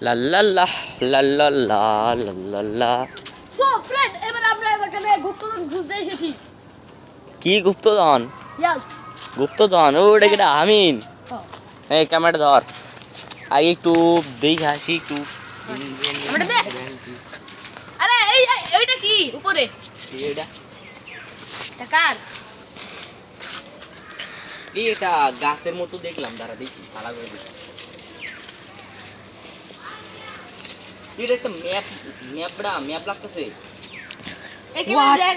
লা লা লা লা লা লা লা লা লা। সো ফ্রেন্ড, এবার আমরা এখানে গুপ্তধন খুঁজতে এসেছি। কি গুপ্তধন? ইয়েস, গুপ্তধন ওটা কেটা? আমিন হ্যাঁ। এই ক্যামেরা ধর, আগে একটু দেখে আসি একটু। ক্যামেরাটা দে। আরে এইটা কি উপরে? এটা এটা কার? এটা গাছের মতো দেখলাম, দাঁড়া দেখি ভালো করে দেখি। এটা একটা ম্যাপ লাগতেছে। এই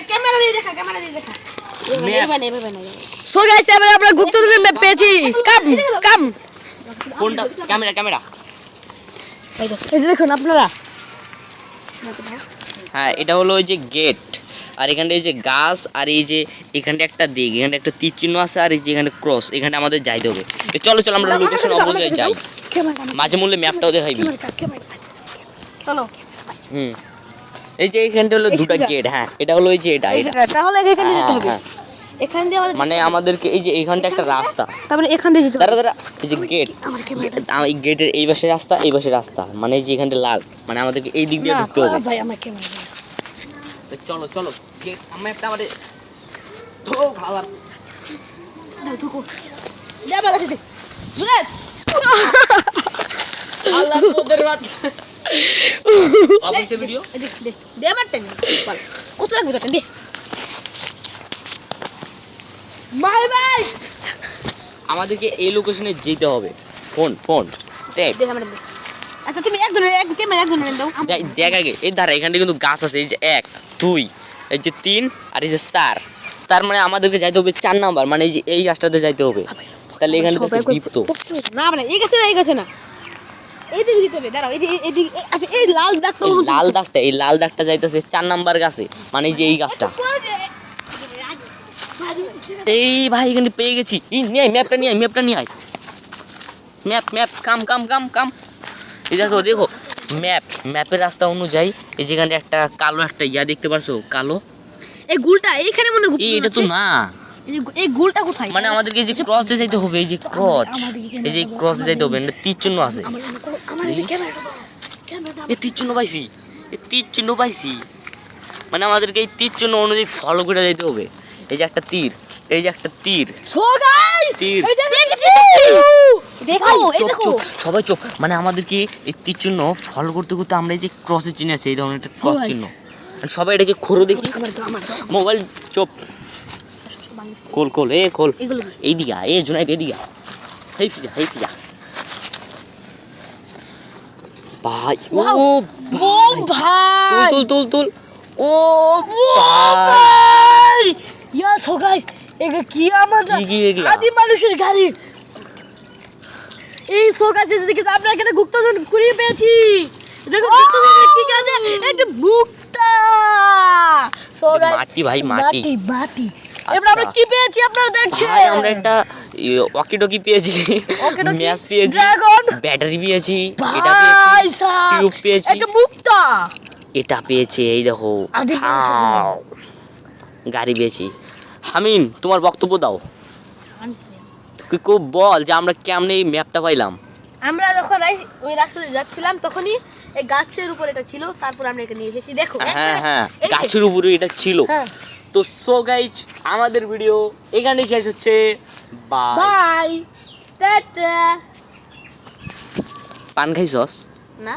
ক্যামেরা দিয়ে দেখা, ক্যামেরা দিয়ে দেখা। Map. সো গাইস, এবার আমরা গুপ্তধনের ম্যাপ পেয়েছি। কাম কোনটা? ক্যামেরা। এই যে দেখুন আপনারা। হ্যাঁ, এটা হলো ওই যে গেট, আর এখানটা এই যে গাছ, আর এই যে এখানটা একটা দিক, এখানে একটা তীর চিহ্ন আছে, আর এই যে এখানে ক্রস, এখানে আমাদের যাইতে হবে। চলো আমরা লোকেশন অবশ্যই যাই, মাঝে মূল্যে ম্যাপটাও দেখাইবি। চলো। এই যে এখানটা হলো দুটো গেট। হ্যাঁ, এটা হলো এই যে এটা তাহলে এখানে যেতে হবে। হ্যাঁ, এখান দিয়ে আমাদের মানে আমাদেরকে এই যে এইখানটা একটা রাস্তা, তারপরে এখান দিয়ে যেতে হবে। দাঁড়া এই যে গেট, এই গেটের এই পাশে রাস্তা, এই পাশে রাস্তা, মানে এই যে এখানটা লাল, মানে আমাদেরকে এই দিক দিয়ে ঢুকতে হবে। ভাই আমার ক্যামেরা চলো আমরা একটা আমাদের তো খাবার দাও ঢুকো। দে আমার কাছে দে। সুরেশ, আল্লাহ তোদের রাত অবশ্যই ভিডিও দে আমার টেন কত লাগবে তোর দে। ভাই আমাদেরকে এই লোকেশনে যেতে হবে। ফোন স্টেপ দে আমার দে। আচ্ছা তুমি এক ক্যামেরা দাও। দেখ আগে এই ধারা, এখানে কিন্তু গাছ আছে, এই যে 1 2 এই যে 3 আর এই যে 4, তার মানে আমাদেরকে যাইতে হবে 4 নাম্বার, মানে এই যে এই গাছটাতে যাইতে হবে। তাহলে এখানে তো দীপ্ত না মানে এই গাছে না এইদিকে দিতে হবে। দাঁড়াও, এইদিকে আচ্ছা এই লাল দাগটা এই লাল দাগটা যাইতেছে 4 নাম্বার গাছে, মানে এই যে এই গাছটা। এই ভাই এখানে পেয়ে গেছি। নিয়ে আয় ম্যাপটা নিয়ে আয়। ম্যাপ কাম। এই দেখো ম্যাপের রাস্তা অনুযায়ী এই যেখানে একটা কালো একটা ইয়া দেখতে পারছো, কালো এই গুলটা এইখানে মনে গুপ্ত এটা তো না, এই গুলটা কোথায়? মানে আমাদেরকে এই যে ক্রস দিয়ে যাইতে হবে, এই যে ক্রস দিয়ে যাইতে হবে, এটা তীর চিহ্ন আছে। এই তীর চিহ্ন পাইছি, মানে আমাদেরকে এই তীর চিহ্ন অনুযায়ী ফলো করে যাইতে হবে। এই যে একটা তীর সো গাইস, তীর। এটা দেখেছি। দেখো এই দেখো সবাই চোখ, মানে আমাদেরকে এই তীর চিহ্ন ফলো করতে আমরা এই যে ক্রসের চিহ্ন আছে, এই ধরনের একটা ক্রস চিহ্ন, আর সবাই এটাকে খোরো দেখি। মোবাইল চোপ খোল এইদিকে জুনাইদ এইদিকে হেই পিজা ভাই। ও ভাই তুল ও ভাই ইয়া সো গাইস, এগুলো কি আমাদের কি এগুলা? আদি মানুষের গাড়ি। এই সো গাইস, এদিকে আমরা এখানে গুপ্তধন কুড়িয়ে পেয়েছি। দেখো গুপ্তধন কি কাজে, এটা মুক্তা। সো গাইস মাটি ভাই, মাটি। এবার আমরা কি পেয়েছি আপনারা দেখছেন? ভাই আমরা একটা ওয়াকি-টকি পেয়েছি, ম্যাচ পেয়েছি, ড্রাগন, ব্যাটারি পেয়েছি, এটা ভাই পেয়েছি, সাহেব, টিউব পেয়েছি, এটা মুক্তা। এটা পেয়েছি, এই দেখো আদি মানুষের গাড়ি পেয়েছি। হামিন, তোমার বক্তব্য দাও, খুব বল যে আমরা কেমনে এই ম্যাপটা পাইলাম। আমরা যখন ওই রাস্তা দিয়ে যাচ্ছিলাম তখনই এই গাছের উপর এটা ছিল, তারপর আমরা এখানে নিয়ে এসেছি। দেখো হ্যাঁ, এই যে। গাছের উপরে এটা ছিল। হ্যাঁ তো সো গাইজ, আমাদের ভিডিও এখানেই শেষ হচ্ছে। Bye tata. পান খাইছস না